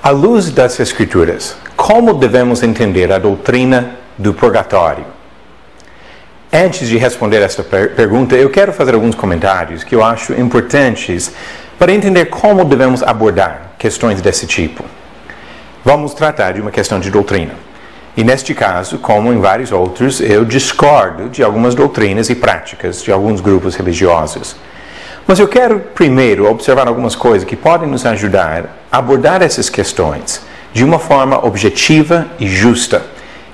À luz das Escrituras, como devemos entender a doutrina do purgatório? Antes de responder esta pergunta, eu quero fazer alguns comentários que eu acho importantes para entender como devemos abordar questões desse tipo. Vamos tratar de uma questão de doutrina. E neste caso, como em vários outros, eu discordo de algumas doutrinas e práticas de alguns grupos religiosos. Mas eu quero primeiro observar algumas coisas que podem nos ajudar a abordar essas questões de uma forma objetiva e justa,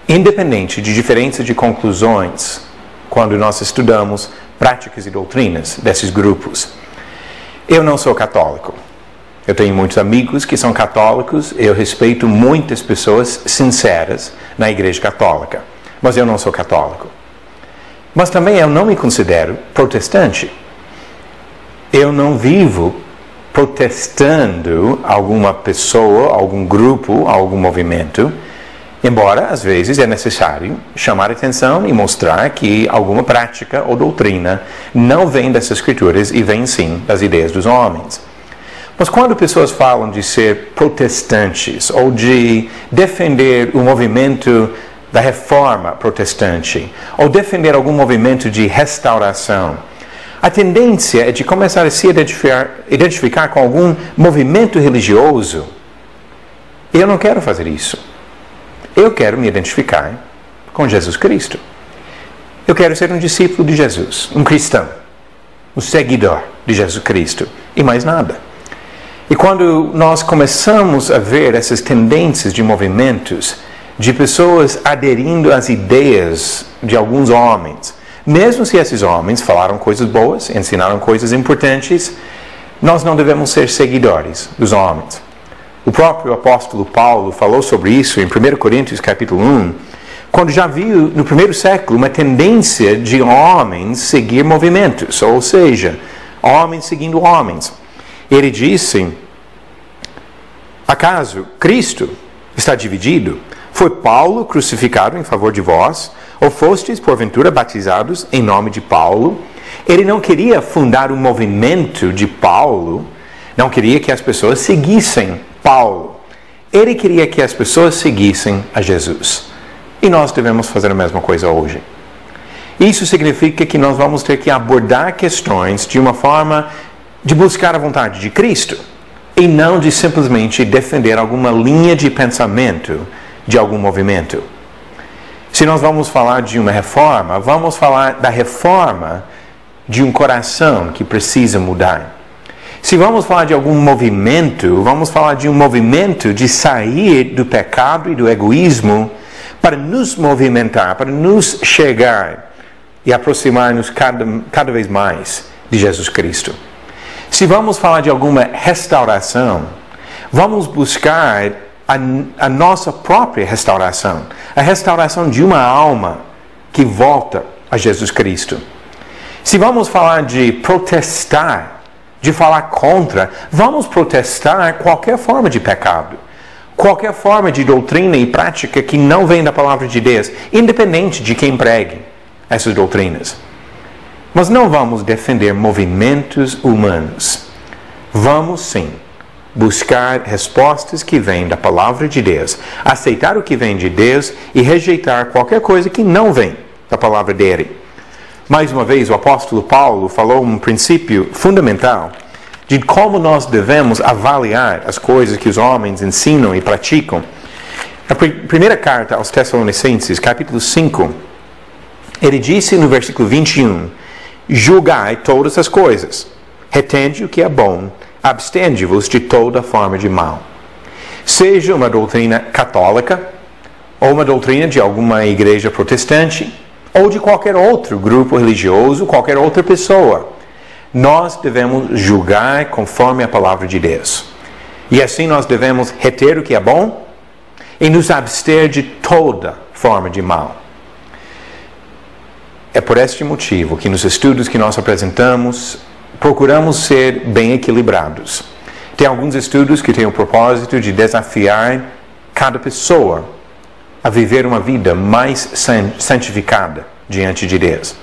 independente de diferenças de conclusões quando nós estudamos práticas e doutrinas desses grupos. Eu não sou católico. Eu tenho muitos amigos que são católicos, eu respeito muitas pessoas sinceras na Igreja Católica, mas eu não sou católico. Mas também eu não me considero protestante. Eu não vivo protestando alguma pessoa, algum grupo, algum movimento, embora às vezes é necessário chamar a atenção e mostrar que alguma prática ou doutrina não vem das Escrituras e vem sim das ideias dos homens. Mas quando pessoas falam de ser protestantes ou de defender o movimento da reforma protestante ou defender algum movimento de restauração, a tendência é de começar a se identificar com algum movimento religioso. Eu não quero fazer isso. Eu quero me identificar com Jesus Cristo. Eu quero ser um discípulo de Jesus, um cristão, um seguidor de Jesus Cristo e mais nada. E quando nós começamos a ver essas tendências de movimentos, de pessoas aderindo às ideias de alguns homens, mesmo se esses homens falaram coisas boas, ensinaram coisas importantes, nós não devemos ser seguidores dos homens. O próprio apóstolo Paulo falou sobre isso em 1 Coríntios capítulo 1, quando já viu no primeiro século uma tendência de homens seguir movimentos, ou seja, homens seguindo homens. Ele disse: acaso Cristo está dividido? Foi Paulo crucificado em favor de vós? Ou fostes, porventura, batizados em nome de Paulo? Ele não queria fundar um movimento de Paulo, não queria que as pessoas seguissem Paulo. Ele queria que as pessoas seguissem a Jesus. E nós devemos fazer a mesma coisa hoje. Isso significa que nós vamos ter que abordar questões de uma forma de buscar a vontade de Cristo e não de simplesmente defender alguma linha de pensamento de algum movimento. Se nós vamos falar de uma reforma, vamos falar da reforma de um coração que precisa mudar. Se vamos falar de algum movimento, vamos falar de um movimento de sair do pecado e do egoísmo para nos movimentar, para nos chegar e aproximar-nos cada vez mais de Jesus Cristo. Se vamos falar de alguma restauração, vamos buscar a nossa própria restauração, a restauração de uma alma que volta a Jesus Cristo. Se vamos falar de protestar, de falar contra, vamos protestar qualquer forma de pecado, qualquer forma de doutrina e prática que não vem da palavra de Deus, independente de quem pregue essas doutrinas. Mas não vamos defender movimentos humanos. Vamos sim buscar respostas que vêm da palavra de Deus, aceitar o que vem de Deus e rejeitar qualquer coisa que não vem da palavra dele. Mais uma vez, o apóstolo Paulo falou um princípio fundamental de como nós devemos avaliar as coisas que os homens ensinam e praticam. A primeira carta aos Tessalonicenses, capítulo 5, ele disse no versículo 21, julgai todas as coisas, retende o que é bom, abstende-vos de toda forma de mal. Seja uma doutrina católica, ou uma doutrina de alguma igreja protestante, ou de qualquer outro grupo religioso, qualquer outra pessoa, nós devemos julgar conforme a palavra de Deus. E assim nós devemos reter o que é bom e nos abster de toda forma de mal. É por este motivo que nos estudos que nós apresentamos, procuramos ser bem equilibrados. Tem alguns estudos que têm o propósito de desafiar cada pessoa a viver uma vida mais santificada diante de Deus.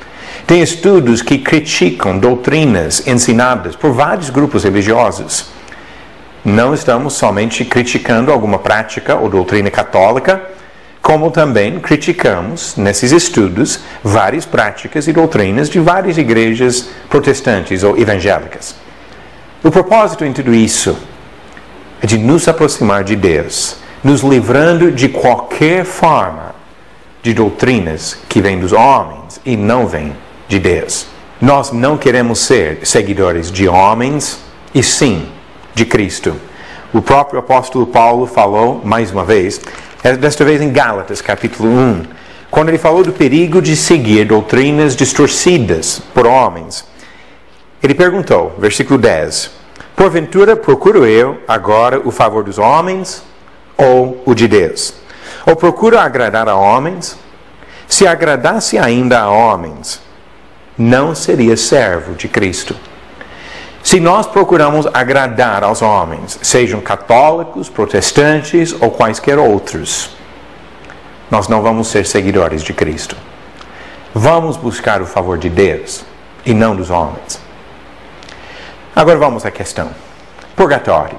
Tem estudos que criticam doutrinas ensinadas por vários grupos religiosos. Não estamos somente criticando alguma prática ou doutrina católica, como também criticamos, nesses estudos, várias práticas e doutrinas de várias igrejas protestantes ou evangélicas. O propósito em tudo isso é de nos aproximar de Deus, nos livrando de qualquer forma de doutrinas que vêm dos homens e não vêm de Deus. Nós não queremos ser seguidores de homens, e sim de Cristo. O próprio apóstolo Paulo falou, mais uma vez, desta vez em Gálatas, capítulo 1, quando ele falou do perigo de seguir doutrinas distorcidas por homens. Ele perguntou, versículo 10, porventura procuro eu agora o favor dos homens ou o de Deus? Ou procuro agradar a homens? Se agradasse ainda a homens, não seria servo de Cristo. Se nós procuramos agradar aos homens, sejam católicos, protestantes ou quaisquer outros, nós não vamos ser seguidores de Cristo. Vamos buscar o favor de Deus e não dos homens. Agora vamos à questão. Purgatório.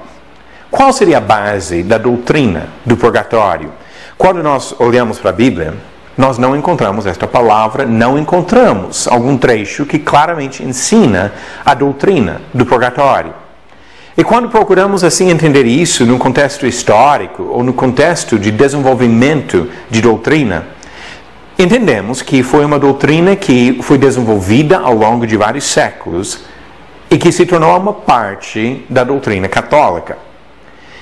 Qual seria a base da doutrina do purgatório? Quando nós olhamos para a Bíblia, nós não encontramos esta palavra, não encontramos algum trecho que claramente ensina a doutrina do purgatório. E quando procuramos assim entender isso num contexto histórico ou no contexto de desenvolvimento de doutrina, entendemos que foi uma doutrina que foi desenvolvida ao longo de vários séculos e que se tornou uma parte da doutrina católica.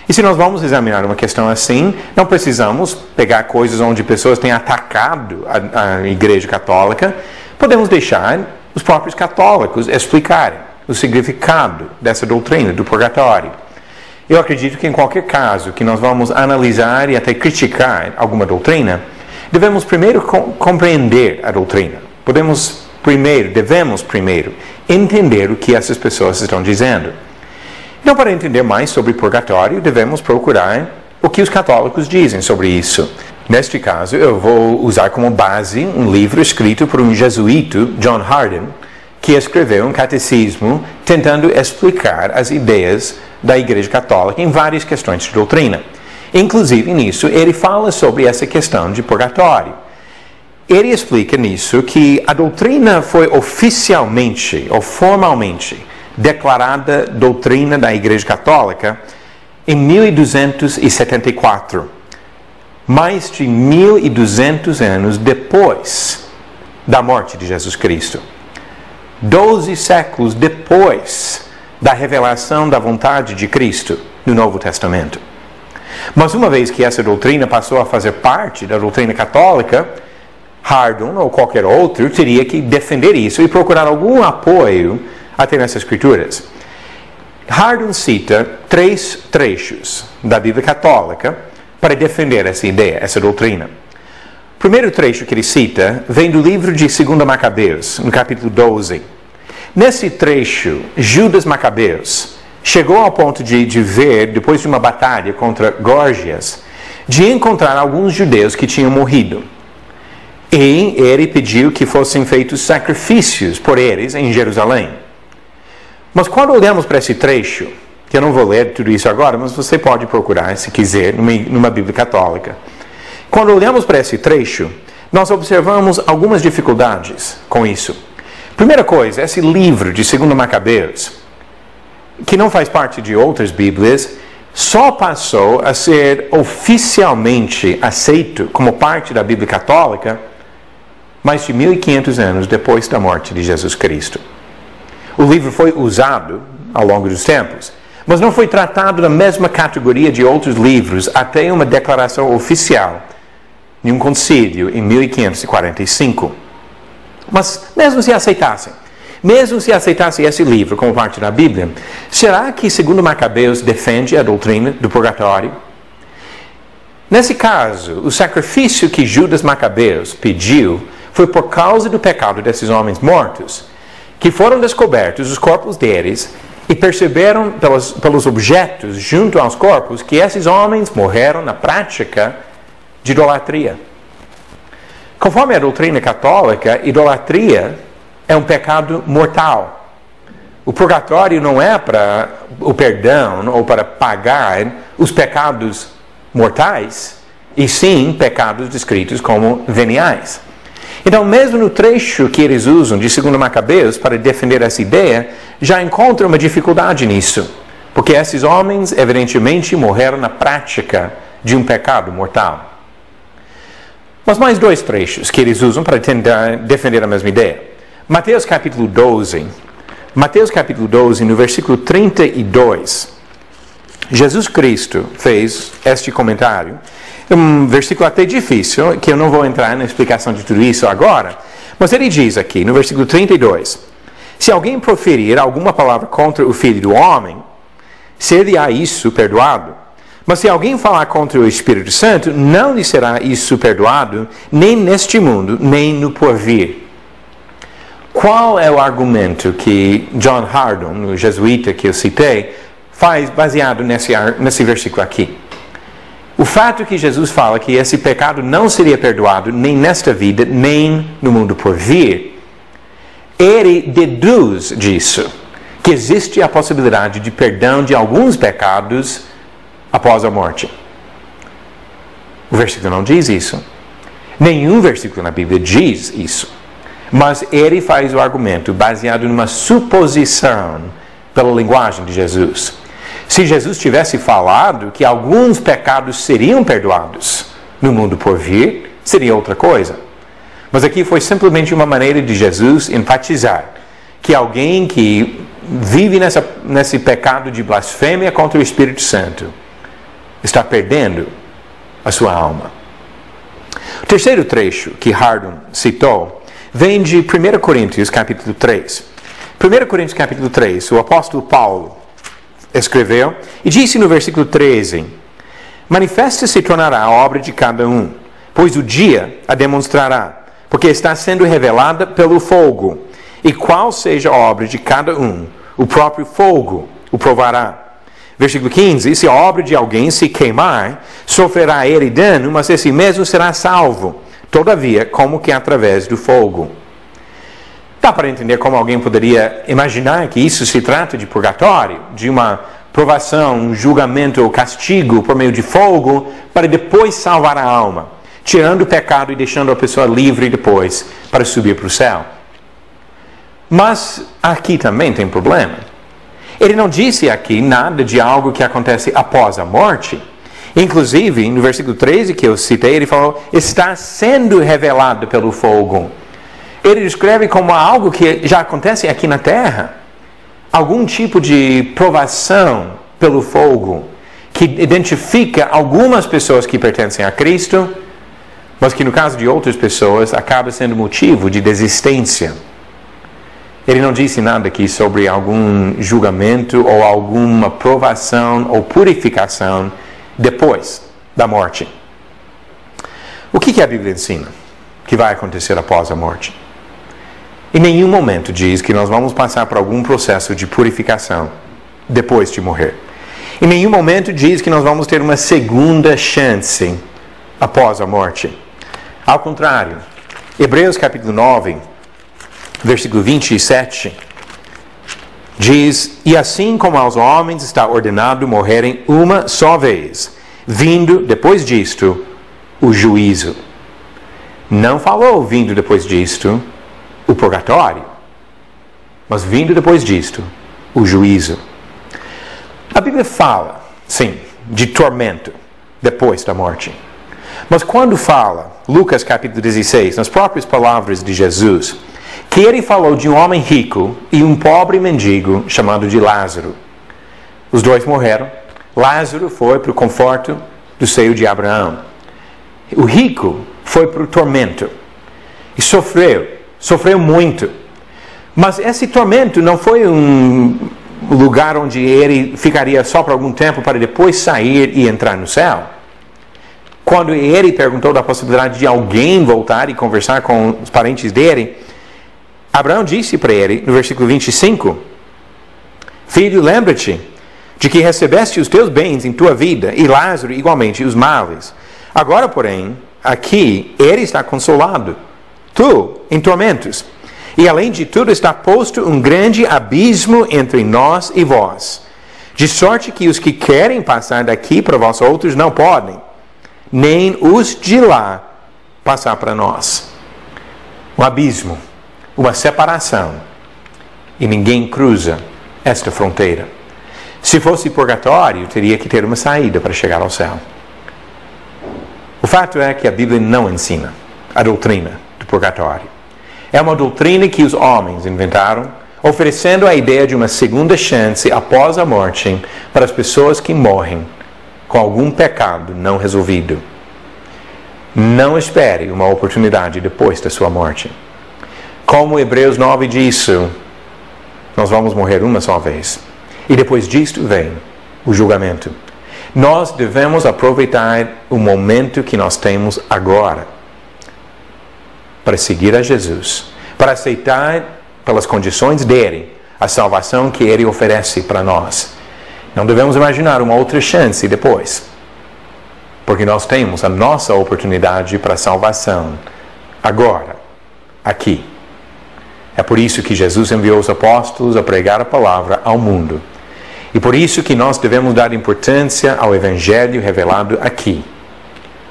E se nós vamos examinar uma questão assim, não precisamos pegar coisas onde pessoas têm atacado a Igreja Católica, podemos deixar os próprios católicos explicarem o significado dessa doutrina do purgatório. Eu acredito que em qualquer caso que nós vamos analisar e até criticar alguma doutrina, devemos primeiro compreender a doutrina. Devemos primeiro entender o que essas pessoas estão dizendo. Então, para entender mais sobre purgatório, devemos procurar o que os católicos dizem sobre isso. Neste caso, eu vou usar como base um livro escrito por um jesuíta, John Hardin, que escreveu um catecismo tentando explicar as ideias da Igreja Católica em várias questões de doutrina. Inclusive, nisso, ele fala sobre essa questão de purgatório. Ele explica nisso que a doutrina foi oficialmente ou formalmente declarada doutrina da Igreja Católica em 1274, mais de 1200 anos depois da morte de Jesus Cristo. 12 séculos depois da revelação da vontade de Cristo no Novo Testamento. Mas uma vez que essa doutrina passou a fazer parte da doutrina católica, Hardin ou qualquer outro teria que defender isso e procurar algum apoio até nessas escrituras. Hardin cita 3 trechos da Bíblia Católica para defender essa ideia, essa doutrina. O primeiro trecho que ele cita vem do livro de 2 Macabeus, no capítulo 12. Nesse trecho, Judas Macabeus chegou ao ponto de ver, depois de uma batalha contra Górgias, de encontrar alguns judeus que tinham morrido. E ele pediu que fossem feitos sacrifícios por eles em Jerusalém. Mas quando olhamos para esse trecho, que eu não vou ler tudo isso agora, mas você pode procurar, se quiser, numa Bíblia Católica. Quando olhamos para esse trecho, nós observamos algumas dificuldades com isso. Primeira coisa, esse livro de 2 Macabeus, que não faz parte de outras Bíblias, só passou a ser oficialmente aceito como parte da Bíblia Católica mais de 1500 anos depois da morte de Jesus Cristo. O livro foi usado ao longo dos tempos, mas não foi tratado na mesma categoria de outros livros até uma declaração oficial em um concílio em 1545. Mas mesmo se aceitassem esse livro como parte da Bíblia, será que 2 Macabeus defende a doutrina do purgatório? Nesse caso, o sacrifício que Judas Macabeus pediu foi por causa do pecado desses homens mortos, que foram descobertos os corpos deles e perceberam pelos objetos junto aos corpos que esses homens morreram na prática de idolatria. Conforme a doutrina católica, idolatria é um pecado mortal. O purgatório não é para o perdão ou para pagar os pecados mortais, e sim pecados descritos como veniais. Então, mesmo no trecho que eles usam de 2 Macabeus para defender essa ideia, já encontra uma dificuldade nisso, porque esses homens, evidentemente, morreram na prática de um pecado mortal. Mas mais dois trechos que eles usam para tentar defender a mesma ideia. Mateus capítulo 12, no versículo 32, Jesus Cristo fez este comentário. Um versículo até difícil, que eu não vou entrar na explicação de tudo isso agora, mas ele diz aqui, no versículo 32, se alguém proferir alguma palavra contra o Filho do Homem, ser-lhe-á isso perdoado. Mas se alguém falar contra o Espírito Santo, não lhe será isso perdoado, nem neste mundo, nem no porvir. Qual é o argumento que John Hardon, o jesuíta que eu citei, faz baseado nesse versículo aqui? O fato que Jesus fala que esse pecado não seria perdoado nem nesta vida, nem no mundo por vir, ele deduz disso que existe a possibilidade de perdão de alguns pecados após a morte. O versículo não diz isso. Nenhum versículo na Bíblia diz isso. Mas ele faz o argumento baseado numa suposição pela linguagem de Jesus. Se Jesus tivesse falado que alguns pecados seriam perdoados no mundo por vir, seria outra coisa. Mas aqui foi simplesmente uma maneira de Jesus enfatizar que alguém que vive nesse pecado de blasfêmia contra o Espírito Santo está perdendo a sua alma. O terceiro trecho que Hardon citou vem de 1 Coríntios capítulo 3. 1 Coríntios capítulo 3, o apóstolo Paulo escreveu e disse no versículo 13: manifesta se tornará a obra de cada um, pois o dia a demonstrará, porque está sendo revelada pelo fogo, e qual seja a obra de cada um, o próprio fogo o provará. Versículo 15, se a obra de alguém se queimar, sofrerá ele dano, mas esse mesmo será salvo, todavia, como que através do fogo. Dá para entender como alguém poderia imaginar que isso se trata de purgatório, de uma provação, um julgamento ou castigo por meio de fogo, para depois salvar a alma, tirando o pecado e deixando a pessoa livre depois para subir para o céu. Mas aqui também tem problema. Ele não disse aqui nada de algo que acontece após a morte. Inclusive, no versículo 13 que eu citei, ele falou, está sendo revelado pelo fogo. Ele descreve como algo que já acontece aqui na terra. Algum tipo de provação pelo fogo, que identifica algumas pessoas que pertencem a Cristo, mas que no caso de outras pessoas acaba sendo motivo de desistência. Ele não disse nada aqui sobre algum julgamento ou alguma provação ou purificação depois da morte. O que a Bíblia ensina que vai acontecer após a morte? Em nenhum momento diz que nós vamos passar por algum processo de purificação depois de morrer. Em nenhum momento diz que nós vamos ter uma segunda chance após a morte. Ao contrário, Hebreus capítulo 9, versículo 27, diz, e assim como aos homens está ordenado morrerem uma só vez, vindo depois disto o juízo. Não falou vindo depois disto o purgatório, mas vindo depois disto o juízo. A Bíblia fala, sim, de tormento depois da morte. Mas quando fala, Lucas capítulo 16, nas próprias palavras de Jesus, que ele falou de um homem rico e um pobre mendigo chamado de Lázaro. Os dois morreram. Lázaro foi para o conforto do seio de Abraão. O rico foi para o tormento e sofreu muito. Mas esse tormento não foi um lugar onde ele ficaria só por algum tempo para depois sair e entrar no céu. Quando ele perguntou da possibilidade de alguém voltar e conversar com os parentes dele, Abraão disse para ele, no versículo 25, filho, lembra-te de que recebeste os teus bens em tua vida, e Lázaro igualmente os males. Agora, porém, aqui ele está consolado, tu em tormentos. E além de tudo, está posto um grande abismo entre nós e vós, de sorte que os que querem passar daqui para vós outros não podem, nem os de lá passar para nós. Um abismo, uma separação, e ninguém cruza esta fronteira. Se fosse purgatório, teria que ter uma saída para chegar ao céu. O fato é que a Bíblia não ensina a doutrina do purgatório. É uma doutrina que os homens inventaram, oferecendo a ideia de uma segunda chance após a morte para as pessoas que morrem com algum pecado não resolvido. Não espere uma oportunidade depois da sua morte. Como Hebreus 9 diz, nós vamos morrer uma só vez. E depois disto vem o julgamento. Nós devemos aproveitar o momento que nós temos agora para seguir a Jesus, para aceitar pelas condições dele a salvação que ele oferece para nós. Não devemos imaginar uma outra chance depois, porque nós temos a nossa oportunidade para a salvação agora, aqui. É por isso que Jesus enviou os apóstolos a pregar a palavra ao mundo. E por isso que nós devemos dar importância ao Evangelho revelado aqui,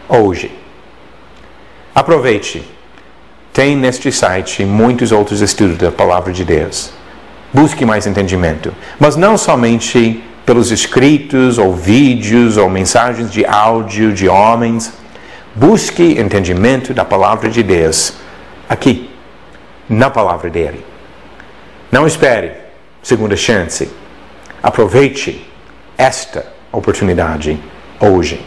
hoje. Aproveite. Tem neste site muitos outros estudos da Palavra de Deus. Busque mais entendimento. Mas não somente pelos escritos, ou vídeos, ou mensagens de áudio de homens. Busque entendimento da Palavra de Deus aqui, na Palavra dele. Não espere segunda chance. Aproveite esta oportunidade hoje.